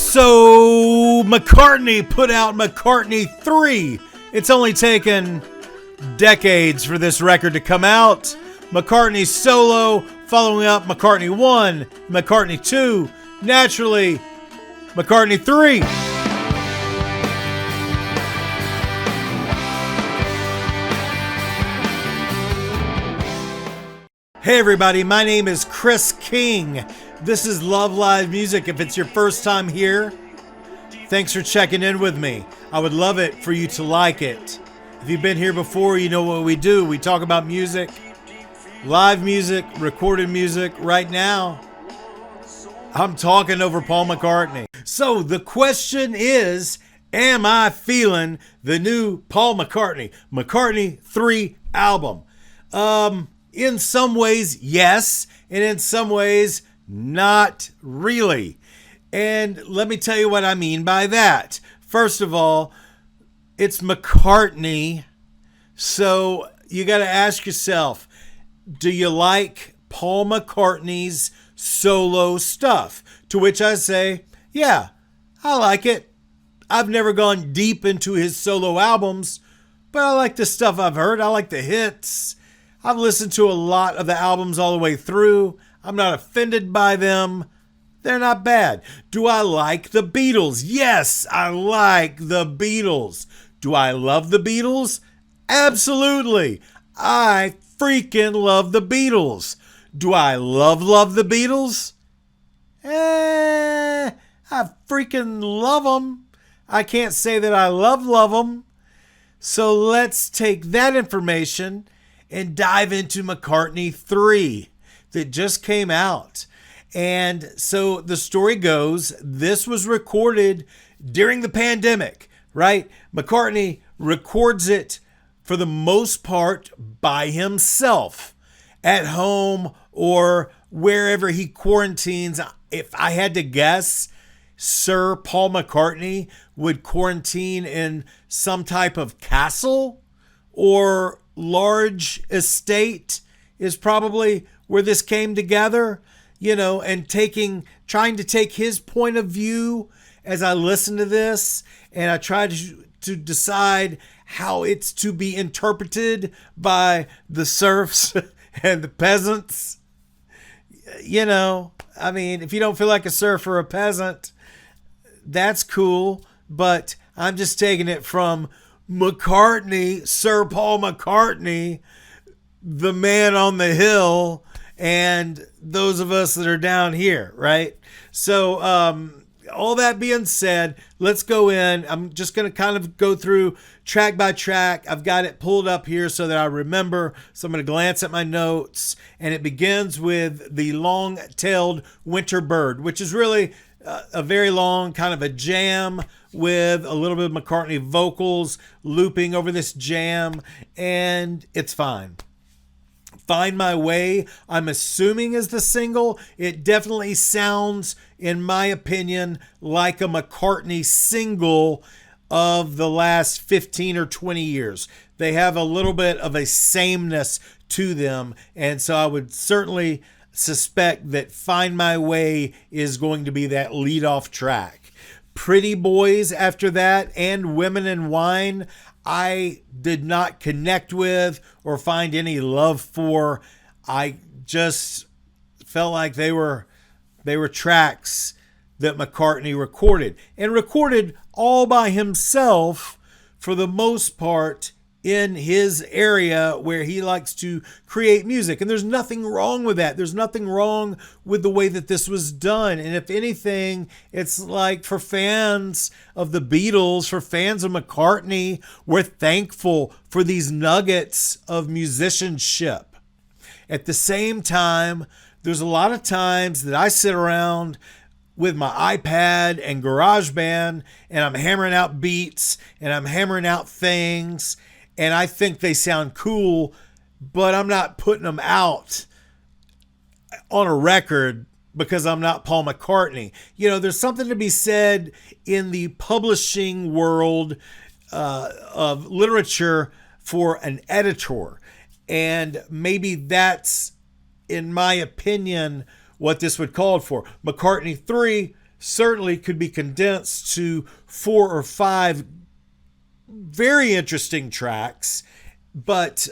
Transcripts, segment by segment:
So McCartney put out McCartney III. It's only taken decades for this record to come out. McCartney solo, following up McCartney I, McCartney II, naturally McCartney III. Hey everybody, my name is Chris King. This is Love Live Music. If it's your first time here, thanks for checking in with me. I would love it for you to like it. If you've been here before, you know what we do. We talk about music, live music, recorded music. Right now, I'm talking over Paul McCartney. So the question is, am I feeling the new Paul McCartney, McCartney III album? In some ways, yes, and in some ways, not really. And let me tell you what I mean by that. First of all, it's McCartney, so you got to ask yourself, do you like Paul McCartney's solo stuff? To which I say, yeah, I like it. I've never gone deep into his solo albums, but I like the stuff I've heard. I like the hits. I've listened to a lot of the albums all the way through. I'm not offended by them. They're not bad. Do I like the Beatles? Yes, I like the Beatles. Do I love the Beatles? Absolutely. I freaking love the Beatles. Do I love the Beatles? I freaking love them. I can't say that I love them. So let's take that information and dive into McCartney III that just came out. And so the story goes, this was recorded during the pandemic, right? McCartney records it for the most part by himself at home or wherever he quarantines. If I had to guess, Sir Paul McCartney would quarantine in some type of castle or large estate is probably where this came together, and trying to take his point of view as I listen to this, and I try to decide how it's to be interpreted by the serfs and the peasants. If you don't feel like a serf or a peasant, that's cool, but I'm just taking it from McCartney, Sir Paul McCartney, the man on the hill, and those of us that are down here, right? So all that being said, let's go in. I'm just going to kind of go through track by track. I've got it pulled up here so that I remember. So I'm going to glance at my notes, and it begins with the long-tailed winter bird, which is really a very long kind of a jam with a little bit of McCartney vocals looping over this jam, and it's fine. Find My Way, I'm assuming, is the single. It definitely sounds, in my opinion, like a McCartney single of the last 15 or 20 years. They have a little bit of a sameness to them, and so I would certainly suspect that Find My Way is going to be that lead-off track. Pretty Boys after that, and Women and Wine, I did not connect with or find any love for. I just felt like they were tracks that McCartney recorded, and recorded all by himself for the most part in his area where he likes to create music. And there's nothing wrong with that. There's nothing wrong with the way that this was done. And if anything, it's like for fans of the Beatles, for fans of McCartney, we're thankful for these nuggets of musicianship. At the same time, there's a lot of times that I sit around with my iPad and GarageBand and I'm hammering out beats and I'm hammering out things, and I think they sound cool, but I'm not putting them out on a record because I'm not Paul McCartney. There's something to be said in the publishing world of literature for an editor. And maybe that's, in my opinion, what this would call for. McCartney III certainly could be condensed to 4 or 5 very interesting tracks. But,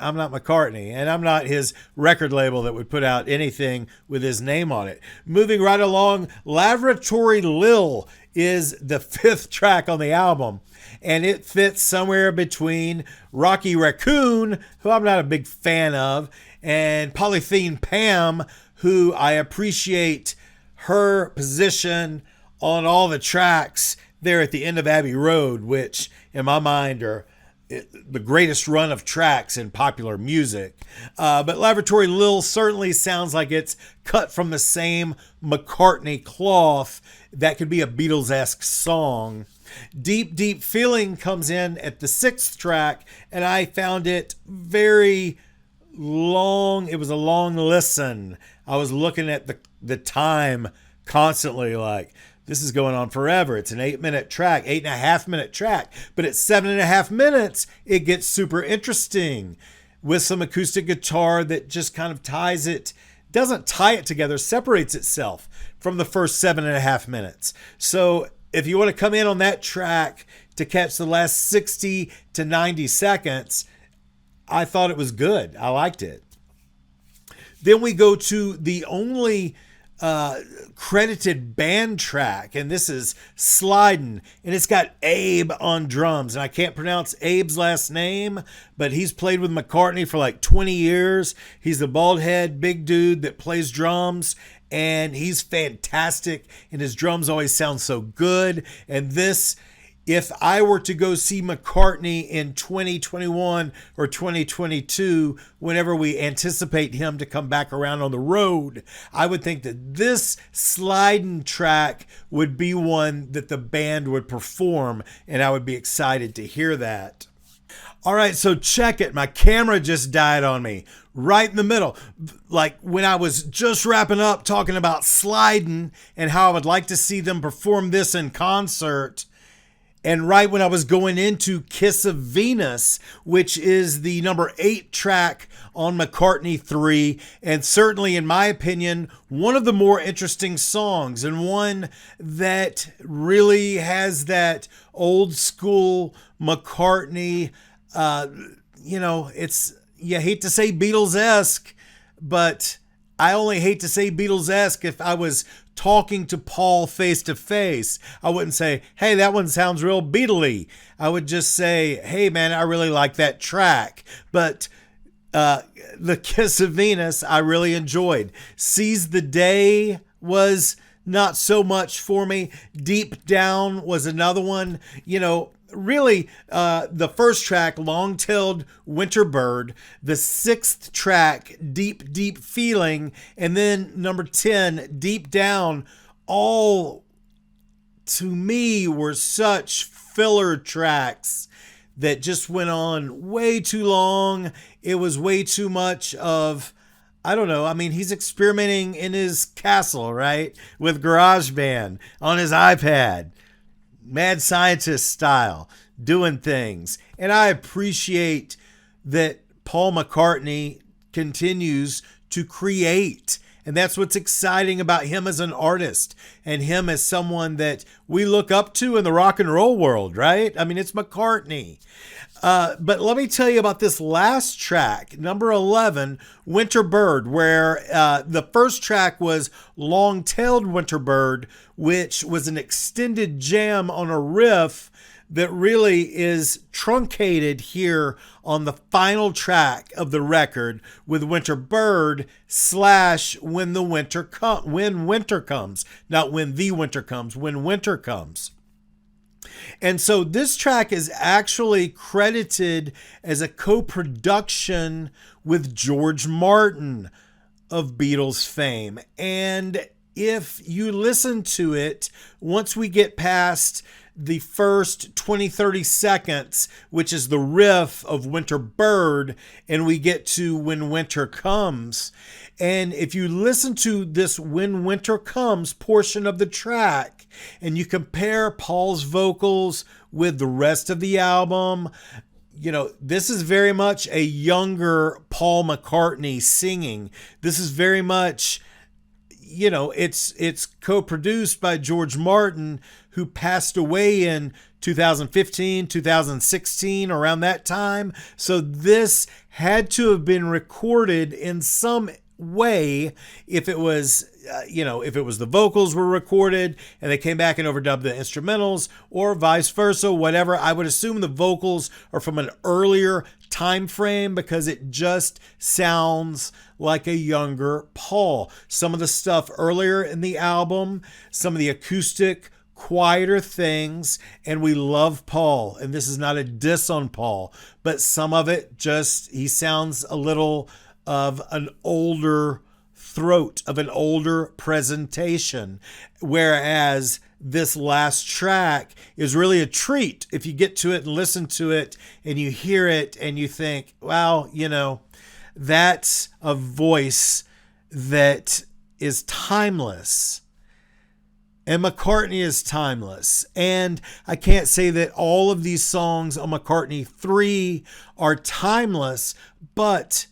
I'm not McCartney, and I'm not his record label that would put out anything with his name on it. Moving right along, Laboratory Lil is the 5th track on the album, and it fits somewhere between Rocky Raccoon, who I'm not a big fan of, and Polythene Pam, who I appreciate her position on all the tracks there at the end of Abbey Road, which in my mind are the greatest run of tracks in popular music. But Laboratory Lil certainly sounds like it's cut from the same McCartney cloth. That could be a Beatles-esque song. Deep, Deep Feeling comes in at the 6th track, and I found it very long. It was a long listen. I was looking at the time constantly, like, this is going on forever. It's an 8-minute track, 8.5-minute track. But at 7.5 minutes, it gets super interesting with some acoustic guitar that just kind of ties it, doesn't tie it together, separates itself from the first 7.5 minutes. So if you want to come in on that track to catch the last 60 to 90 seconds, I thought it was good. I liked it. Then we go to the only credited band track, and this is Slidin', and it's got Abe on drums, and I can't pronounce Abe's last name, but he's played with McCartney for like 20 years. He's the bald head big dude that plays drums, and he's fantastic, and his drums always sound so good. And this, if I were to go see McCartney in 2021 or 2022, whenever we anticipate him to come back around on the road, I would think that this Slidin' track would be one that the band would perform, and I would be excited to hear that. All right, so check it. My camera just died on me right in the middle. Like when I was just wrapping up talking about Slidin' and how I would like to see them perform this in concert. And right when I was going into Kiss of Venus, which is the number 8 track on McCartney III, and certainly, in my opinion, one of the more interesting songs, and one that really has that old school McCartney, it's, you hate to say Beatles-esque, but I only hate to say Beatles-esque if I was talking to Paul face to face. I wouldn't say, hey, that one sounds real Beatle-y. I would just say, hey, man, I really like that track. But the Kiss of Venus, I really enjoyed. Seize the Day was not so much for me. Deep Down was another one. Really, the first track, Long-Tailed Winter Bird, the 6th track, Deep, Deep Feeling, and then number 10, Deep Down, all to me were such filler tracks that just went on way too long. It was way too much of, I don't know. I mean, he's experimenting in his castle, right? With GarageBand on his iPad. Mad scientist style, doing things. And I appreciate that Paul McCartney continues to create. And that's what's exciting about him as an artist and him as someone that we look up to in the rock and roll world, right? I mean, it's McCartney. But let me tell you about this last track, number 11, Winter Bird, where the first track was Long-Tailed Winter Bird, which was an extended jam on a riff that really is truncated here on the final track of the record with Winter Bird / When Winter Comes. Not when the winter comes, when winter comes. And so this track is actually credited as a co-production with George Martin of Beatles fame. And if you listen to it, once we get past the first 20-30 seconds, which is the riff of Winter Bird, and we get to When Winter Comes, and if you listen to this When Winter Comes portion of the track, and you compare Paul's vocals with the rest of the album, this is very much a younger Paul McCartney singing. This is very much, it's co-produced by George Martin, who passed away in 2015, 2016, around that time. So this had to have been recorded in some way. If it was, if it was the vocals were recorded and they came back and overdubbed the instrumentals, or vice versa, whatever. I would assume the vocals are from an earlier time frame because it just sounds like a younger Paul. Some of the stuff earlier in the album, some of the acoustic, quieter things, and we love Paul, and this is not a diss on Paul, but some of it just, he sounds a little of an older throat, of an older presentation, whereas this last track is really a treat if you get to it and listen to it and you hear it and you think, wow, that's a voice that is timeless. And McCartney is timeless. And I can't say that all of these songs on McCartney III are timeless, but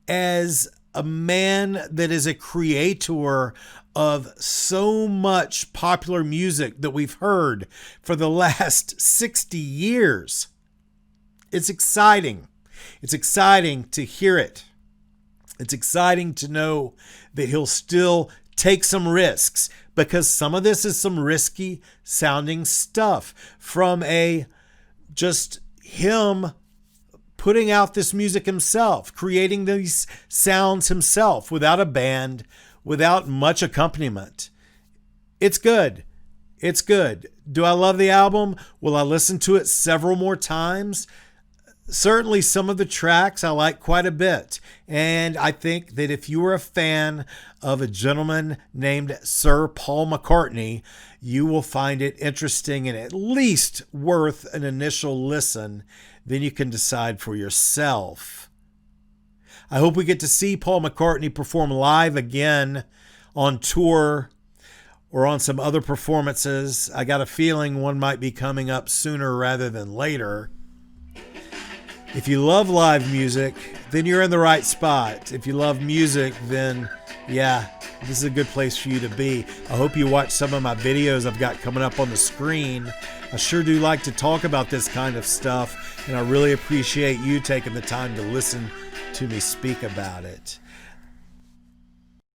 as a man that is a creator of so much popular music that we've heard for the last 60 years, it's exciting. It's exciting to hear it. It's exciting to know that he'll still take some risks, because some of this is some risky sounding stuff from just him putting out this music himself, creating these sounds himself without a band, without much accompaniment. It's good. It's good. Do I love the album? Will I listen to it several more times? Certainly some of the tracks I like quite a bit. And I think that if you are a fan of a gentleman named Sir Paul McCartney, you will find it interesting and at least worth an initial listen. Then you can decide for yourself. I hope we get to see Paul McCartney perform live again on tour or on some other performances. I got a feeling one might be coming up sooner rather than later. If you love live music, then you're in the right spot. If you love music, then yeah, this is a good place for you to be. I hope you watch some of my videos I've got coming up on the screen. I sure do like to talk about this kind of stuff, and I really appreciate you taking the time to listen to me speak about it.